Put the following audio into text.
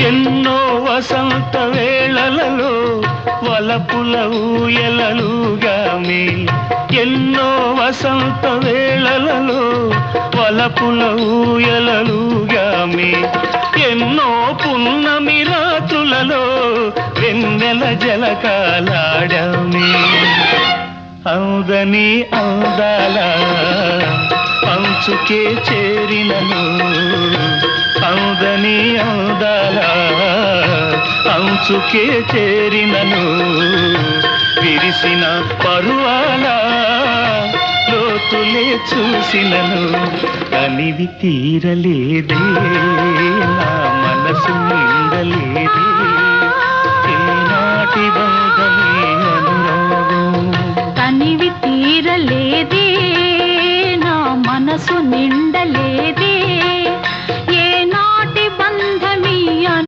ఎన్నో వసంత వేళలలో వలపుల ఊయలలుగామి ఎన్నో వసంత వేళలలో వలపుల ఊయలలుగామి ఎన్నో పున్నమి రాత్రులలో వెన్నెల జలకాలాడామి అవుదని అందాల అంచుకే చేరినను అవుదని అందాల అంచుకే చేరినను విరిసిన పరువాల లోతులే చూసినను కనివి తీరలేదే నా మనసు నిండలేదే ఈనాటి బంధమే అనురాగం కనివి తీరలేదే నా మనసు నిండ